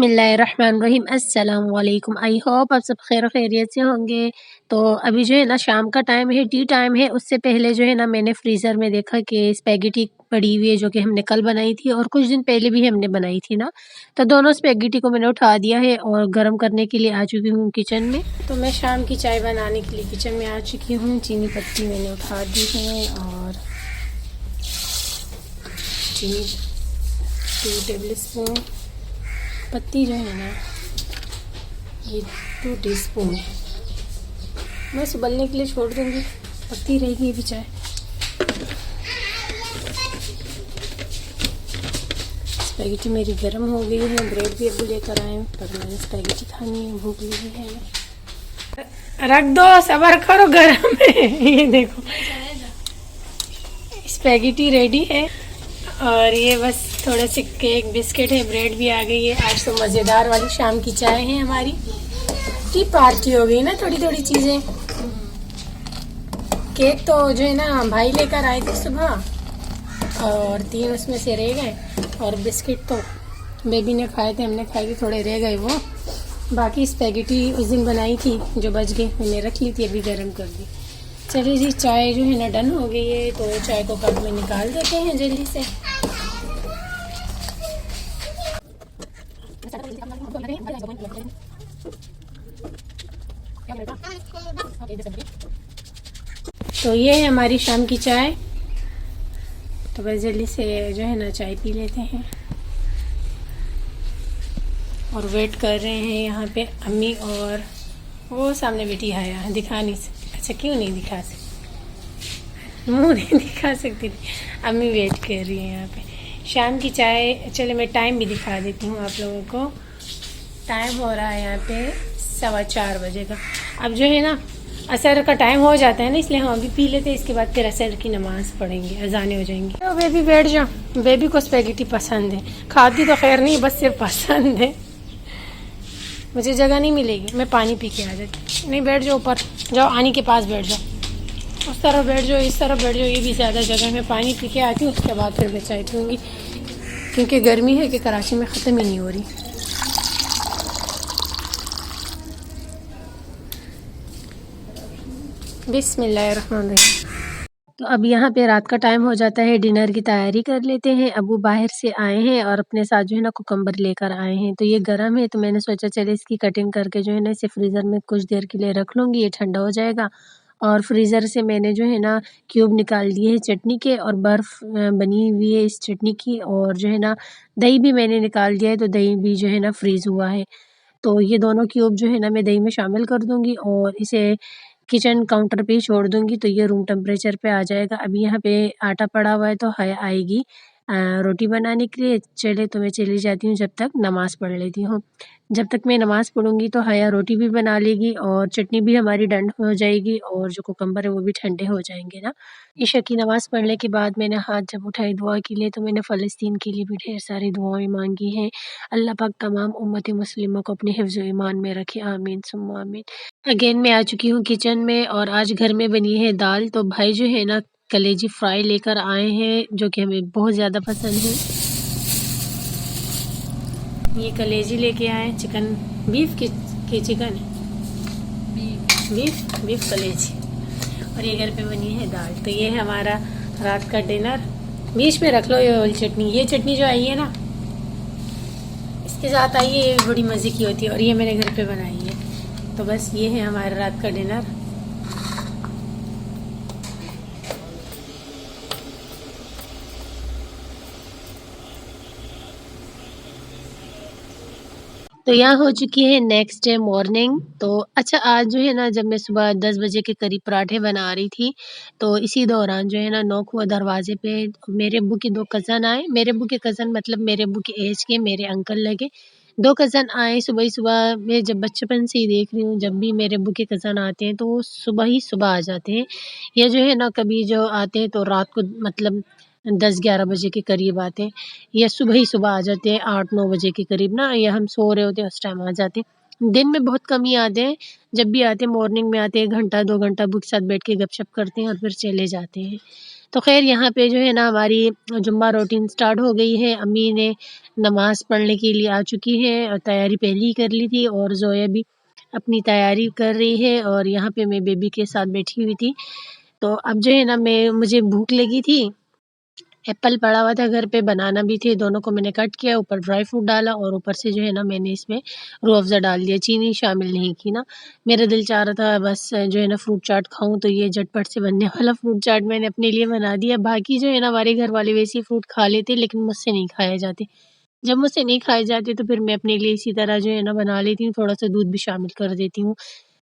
बिस्मिल्लाहिर्रहमानिर्रहीम अस्सलाम वालेकुम। आई होप आप सब खैर खैरियत से होंगे। तो अभी जो है ना शाम का टाइम है, टी टाइम है। उससे पहले जो है ना मैंने फ्रीज़र में देखा कि स्पैगेटी पड़ी हुई है जो कि हमने कल बनाई थी और कुछ दिन पहले भी हमने बनाई थी ना। तो दोनों स्पैगेटी को मैंने उठा दिया है और गर्म करने के लिए आ चुकी हूँ किचन में। तो मैं शाम की चाय बनाने के लिए किचन में आ चुकी हूँ। चीनी पत्ती मैंने उठा दी है और चीनी 2 टेबल स्पून, पत्ती जो है ना ये 2 टीस्पून। मैं उबलने के लिए छोड़ दूँगी, पत्ती रहेगी ये भी चाय। स्पैगेटी मेरी गर्म हो गई है। ब्रेड भी अभी लेकर आए पर मैंने स्पैगेटी खानी है, भूख लगी है। रख दो, सब्र करो, गर्म है। ये देखो स्पैगेटी रेडी है और ये बस थोड़े से केक बिस्किट है, ब्रेड भी आ गई है। आज तो मज़ेदार वाली शाम की चाय है हमारी। टी पार्टी हो गई ना, थोड़ी थोड़ी चीज़ें। केक तो जो है ना भाई लेकर आए थे सुबह और 3 उसमें से रह गए और बिस्किट तो बेबी ने खाए थे, हमने खाए थे, थोड़े रह गए वो। बाकी स्पैगेटी उस दिन बनाई थी जो बच गई मैंने रख ली थी, अभी गर्म कर दी। चलिए जी, चाय जो है ना डन हो गई है तो चाय को कप में निकाल देते हैं जल्दी से। तो ये है हमारी शाम की चाय। तो बस जल्दी से जो है ना चाय पी लेते हैं और वेट कर रहे हैं यहाँ पे अम्मी और वो सामने बेटी है यहाँ, दिखा नहीं सकती। अच्छा क्यों नहीं दिखा सकती, मुँह नहीं दिखा सकती थी। अम्मी वेट कर रही है यहाँ पे शाम की चाय। चले मैं टाइम भी दिखा देती हूँ आप लोगों को। टाइम हो रहा है यहाँ पे 4:15 बजे का। अब जो है ना असर का टाइम हो जाता है ना, इसलिए हम अभी पी लेते हैं, इसके बाद फिर असर की नमाज पढ़ेंगे, अजानें हो जाएंगी। तो बेबी बैठ जाओ, बेबी को स्पैगेटी पसंद है, खाती तो खैर नहीं, बस सिर्फ पसंद है। मुझे जगह नहीं मिलेगी, मैं पानी पी के आ जाती। नहीं बैठ जाओ, ऊपर जाओ, आनी के पास बैठ जाओ, उस तरफ बैठ जाओ, इस तरफ बैठ जाओ, ये भी ज़्यादा जगह। मैं पानी पी के आती हूँ, उसके बाद फिर मैं चाय पीऊँगी क्योंकि गर्मी है कि कराची में ख़त्म ही नहीं हो रही। बिस्मिल्लाहिर्रहमानिर्रहीम। तो अब यहाँ पे रात का टाइम हो जाता है, डिनर की तैयारी कर लेते हैं। अबू बाहर से आए हैं और अपने साथ जो है ना कुकम्बर लेकर आए हैं। तो ये गर्म है तो मैंने सोचा चले इसकी कटिंग करके जो है ना इसे फ्रीज़र में कुछ देर के लिए रख लूँगी, ये ठंडा हो जाएगा। और फ्रीज़र से मैंने जो है ना क्यूब निकाल दिए हैं चटनी के और बर्फ़ बनी हुई है इस चटनी की। और जो है ना दही भी मैंने निकाल दिया है, तो दही भी जो है ना फ्रीज़ हुआ है। तो ये दोनों क्यूब जो है ना मैं दही में शामिल कर दूँगी और इसे किचन काउंटर पे ही छोड़ दूँगी, तो ये रूम टेम्परेचर पे आ जाएगा। अभी यहाँ पे आटा पड़ा हुआ है तो हया आएगी रोटी बनाने के लिए। चले तो मैं चली जाती हूँ, जब तक नमाज़ पढ़ लेती हूँ। जब तक मैं नमाज़ पढ़ूँगी तो हया रोटी भी बना लेगी और चटनी भी हमारी डन हो जाएगी और जो कुकम्बर है वो भी ठंडे हो जाएंगे ना। ईशा की नमाज़ पढ़ने के बाद मैंने हाथ जब उठाए दुआ के लिए, तो मैंने फ़लस्तीन के लिए भी ढेर सारी दुआएं मांगी हैं। अल्लाह पाक तमाम उम्मत मुस्लिमों को अपने हिफ्ज़ व ईमान में रखे, आमीन सुम्मा आमीन। अगेन मैं आ चुकी हूँ किचन में और आज घर में बनी है दाल। तो भाई जो है ना कलेजी फ्राई लेकर आए हैं जो कि हमें बहुत ज़्यादा पसंद है। ये कलेजी लेके आए चिकन, बीफ की चिकन है, बीफ कलेजी। और ये घर पे बनी है दाल। तो ये है हमारा रात का डिनर। बीच में रख लो ये वाली चटनी, ये चटनी जो आई है ना इसके साथ आई है, ये बड़ी मज़े की होती है और ये मेरे घर पे बनाई है। तो बस ये है हमारा रात का डिनर। तो यहाँ हो चुकी है नेक्स्ट डे मॉर्निंग। तो अच्छा आज जो है ना जब मैं सुबह 10 बजे के करीब पराठे बना रही थी, तो इसी दौरान जो है ना नॉक हुआ दरवाजे पे। मेरे अब्बू के 2 कज़न आए। मेरे अब्बू के कज़न मतलब मेरे अब्बू के एज के मेरे अंकल लगे। 2 कज़न आए सुबह ही सुबह। मैं जब बचपन से ही देख रही हूँ, जब भी मेरे अब्बू के कज़न आते हैं तो वो सुबह ही सुबह आ जाते हैं। या जो है ना कभी जो आते हैं तो रात को मतलब 10-11 बजे के करीब आते हैं, या सुबह ही सुबह आ जाते हैं 8-9 बजे के करीब ना, या हम सो रहे होते हैं उस टाइम आ जाते हैं। दिन में बहुत कम ही आते हैं, जब भी आते हैं मॉर्निंग में आते हैं, 1 घंटा 2 घंटा अब्बू के साथ बैठ के गपशप करते हैं और फिर चले जाते हैं। तो खैर यहाँ पे जो है ना हमारी जुम्मा रूटीन स्टार्ट हो गई है। अम्मी ने नमाज़ पढ़ने के लिए आ चुकी है और तैयारी पहले ही कर ली थी और ज़ोया भी अपनी तैयारी कर रही है और यहाँ पे मैं बेबी के साथ बैठी हुई थी। तो अब जो है ना मुझे भूख लगी थी। एप्पल पड़ा हुआ था घर पे, बनाना भी थे, दोनों को मैंने कट किया, ऊपर ड्राई फ्रूट डाला और ऊपर से जो है ना मैंने इसमें रूह अफ़ज़ा डाल दिया, चीनी शामिल नहीं की ना। मेरा दिल चाह रहा था बस जो है ना फ्रूट चाट खाऊँ, तो ये झटपट से बनने वाला फ्रूट चाट मैंने अपने लिए बना दिया। बाकी जो है ना हमारे घर वाले वैसे ही फ्रूट खा लेते, लेकिन मुझसे नहीं खाए जाते। जब मुझसे नहीं खाए जाते तो फिर मैं अपने लिए इसी तरह जो है ना बना लेती हूँ, थोड़ा-सा दूध भी शामिल कर देती हूँ।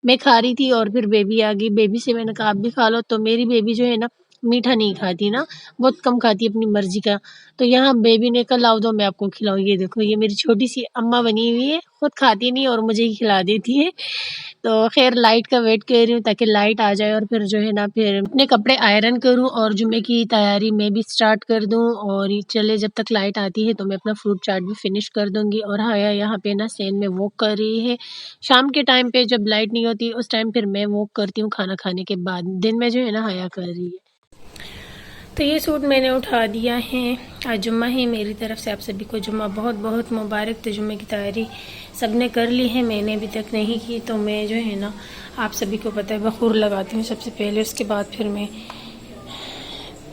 मैं खा रही थी और फिर बेबी आ गई, बेबी से मैंने कहा आप भी खा लो, तो मेरी बेबी जो है ना मीठा नहीं खाती ना, बहुत कम खाती है अपनी मर्ज़ी का। तो यहाँ बेबी ने कहा लाओ दो मैं आपको खिलाऊँ, ये देखो ये मेरी छोटी-सी अम्मा बनी हुई है, खुद खाती नहीं और मुझे ही खिला देती है। तो ख़ैर लाइट का वेट कर रही हूँ ताकि लाइट आ जाए और फिर जो है ना फिर अपने कपड़े आयरन करूँ और जुम्मे की तैयारी मैं भी स्टार्ट कर दूँ और ये चले जब तक लाइट आती है तो मैं अपना फ्रूट चाट भी फ़िनिश कर दूँगी। और हाया यहाँ पे ना सेन में वॉक कर रही है। शाम के टाइम पे जब लाइट नहीं होती उस टाइम फिर मैं वॉक करती हूँ खाना खाने के बाद। दिन में जो है ना हाया कर रही है। तो ये सूट मैंने उठा दिया है। आज जुम्मा है, मेरी तरफ से आप सभी को जुम्मा बहुत बहुत मुबारक। तो जुम्मे की तैयारी सब ने कर ली है, मैंने अभी तक नहीं की। तो मैं जो है ना आप सभी को पता है बखूर लगाती हूँ सबसे पहले, उसके बाद फिर मैं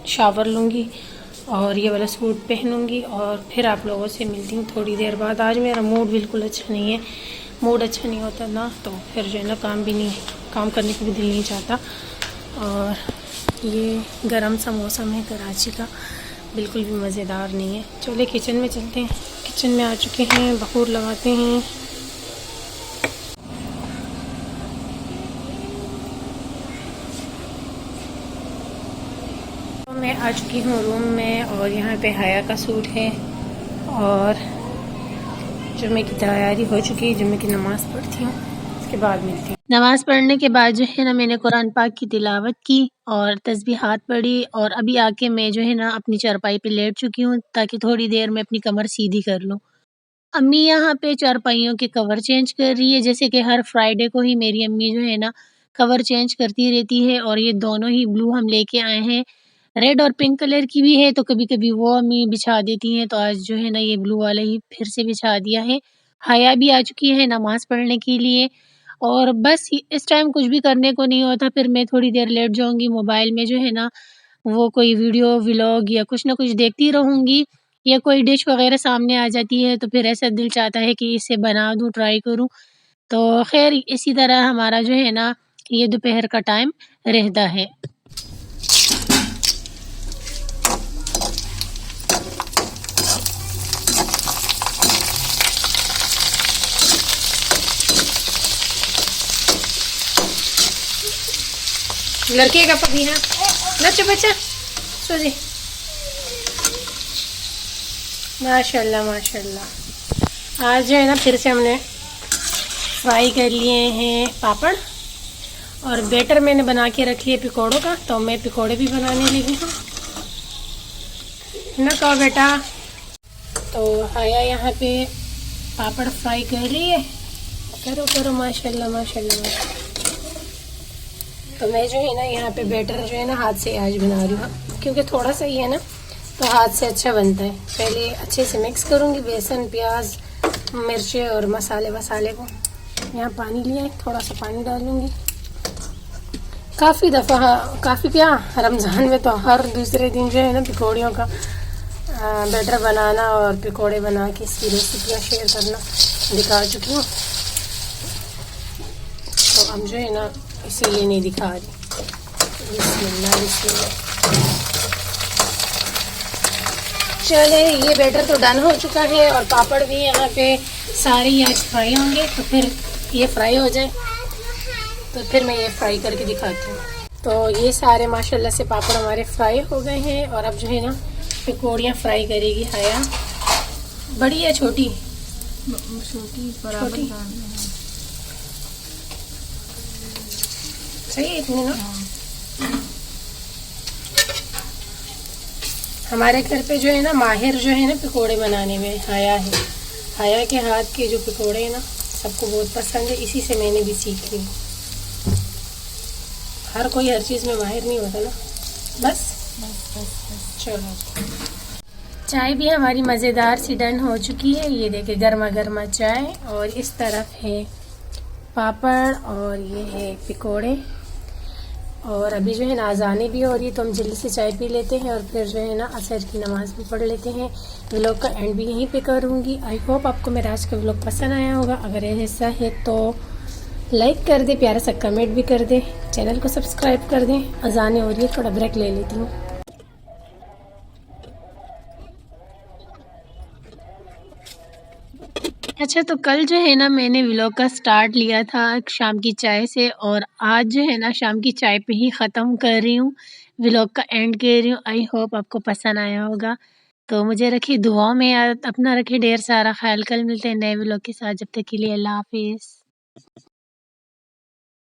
शावर लूँगी और ये वाला सूट पहनूँगी और फिर आप लोगों से मिलती हूँ थोड़ी देर बाद। आज मेरा मूड बिल्कुल अच्छा नहीं है, मूड अच्छा नहीं होता ना तो फिर जो है ना काम करने को भी दिल नहीं चाहता। और ये गरम सा मौसम है कराची का, बिल्कुल भी मज़ेदार नहीं है। चलिए किचन में चलते हैं। किचन में आ चुके हैं, बखूर लगाते हैं। तो मैं आ चुकी हूँ रूम में और यहाँ पे हाया का सूट है और जुम्मे की तैयारी हो चुकी है। जुम्मे की नमाज़ पढ़ती हूँ, उसके बाद मिलती हूँ। नमाज़ पढ़ने के बाद जो है ना मैंने कुरान पाक की तिलावत की और तस्बीहात पढ़ी और अभी आके मैं जो है ना अपनी चारपाई पे लेट चुकी हूँ ताकि थोड़ी देर में अपनी कमर सीधी कर लूँ। अम्मी यहाँ पे चारपाइयों के कवर चेंज कर रही है, जैसे कि हर फ्राइडे को ही मेरी अम्मी जो है ना कवर चेंज करती रहती है और ये दोनों ही ब्लू हम लेके आए हैं। रेड और पिंक कलर की भी है तो कभी-कभी वो अम्मी बिछा देती हैं, तो आज जो है ना ये ब्लू वाला ही फिर से बिछा दिया है। हाया भी आ चुकी है नमाज़ पढ़ने के लिए और बस इस टाइम कुछ भी करने को नहीं होता, फिर मैं थोड़ी देर लेट जाऊँगी मोबाइल में जो है ना वो कोई वीडियो व्लॉग या कुछ ना कुछ देखती रहूँगी या कोई डिश वग़ैरह सामने आ जाती है तो फिर ऐसा दिल चाहता है कि इसे बना दूँ, ट्राई करूँ। तो ख़ैर इसी तरह हमारा जो है ना ये दोपहर का टाइम रहता है। लड़के का पपी है नच बच्चा सो जी। माशाल्लाह माशाल्लाह। आज जो है ना फिर से हमने फ्राई कर लिए हैं पापड़ और बैटर मैंने बना के रख लिया पकौड़ों का, तो मैं पकौड़े भी बनाने लगी हूँ ना। कहो बेटा। तो हाया यहाँ पे पापड़ फ्राई कर रही है, करो करो माशाल्लाह माशाल्लाह माशाल्लाह। तो मैं जो है ना यहाँ पे बैटर जो है ना हाथ से आज बना रही हूँ क्योंकि थोड़ा सा ही है ना तो हाथ से अच्छा बनता है। पहले अच्छे से मिक्स करूँगी बेसन, प्याज, मिर्चें और मसाले को। यहाँ पानी लिया है, थोड़ा सा पानी डालूँगी। काफ़ी क्या रमज़ान में तो हर दूसरे दिन जो है ना पकौड़ियों का बैटर बनाना और पकौड़े बना के इसकी रेसिपियाँ शेयर करना दिखा चुकी हूँ। तो अब जो है ना इसीलिए नहीं दिखा रही। बिस्मिल्लाह। चले ये बैटर तो डन हो चुका है और पापड़ भी यहाँ पे सारे ही आज फ्राई होंगे, तो फिर ये फ्राई हो जाए तो फिर मैं ये फ्राई करके दिखाती हूँ। तो ये सारे माशाल्लाह से पापड़ हमारे फ्राई हो गए हैं और अब जो है ना पकौड़ियाँ फ्राई करेगी हाया। बड़ी या छोटी? छोटी सही है इतनी ना। हमारे घर पे जो है ना माहिर जो है ना पकोड़े बनाने में हाया है। हाया के हाथ के जो पकोड़े हैं ना सबको बहुत पसंद है, इसी से मैंने भी सीख ली। हर कोई हर चीज़ में माहिर नहीं होता ना, बस चलो, चाय भी हमारी मज़ेदार सी डन हो चुकी है। ये देखिए गर्मा गर्मा चाय, और इस तरफ है पापड़, और ये है पकोड़े। और अभी जो है ना अज़ानें भी हो रही है, तो हम जल्दी से चाय पी लेते हैं और फिर जो है ना असर की नमाज़ भी पढ़ लेते हैं। व्लॉग का एंड भी यहीं पे करूँगी। आई होप आपको मेरा आज का व्लॉग पसंद आया होगा। अगर ऐसा है तो लाइक कर दे, प्यारा सा कमेंट भी कर दे, चैनल को सब्सक्राइब कर दें। अज़ानें हो रही है, थोड़ा ब्रेक ले लेती हूँ। अच्छा, तो कल जो है ना मैंने व्लॉग का स्टार्ट लिया था शाम की चाय से, और आज जो है ना शाम की चाय पे ही ख़त्म कर रही हूँ, व्लॉग का एंड कर रही हूँ। आई होप आपको पसंद आया होगा। तो मुझे रखिए दुआओं में याद, अपना रखिए ढेर सारा ख्याल। कल मिलते हैं नए व्लॉग के साथ, जब तक के लिए अल्लाह हाफिज़।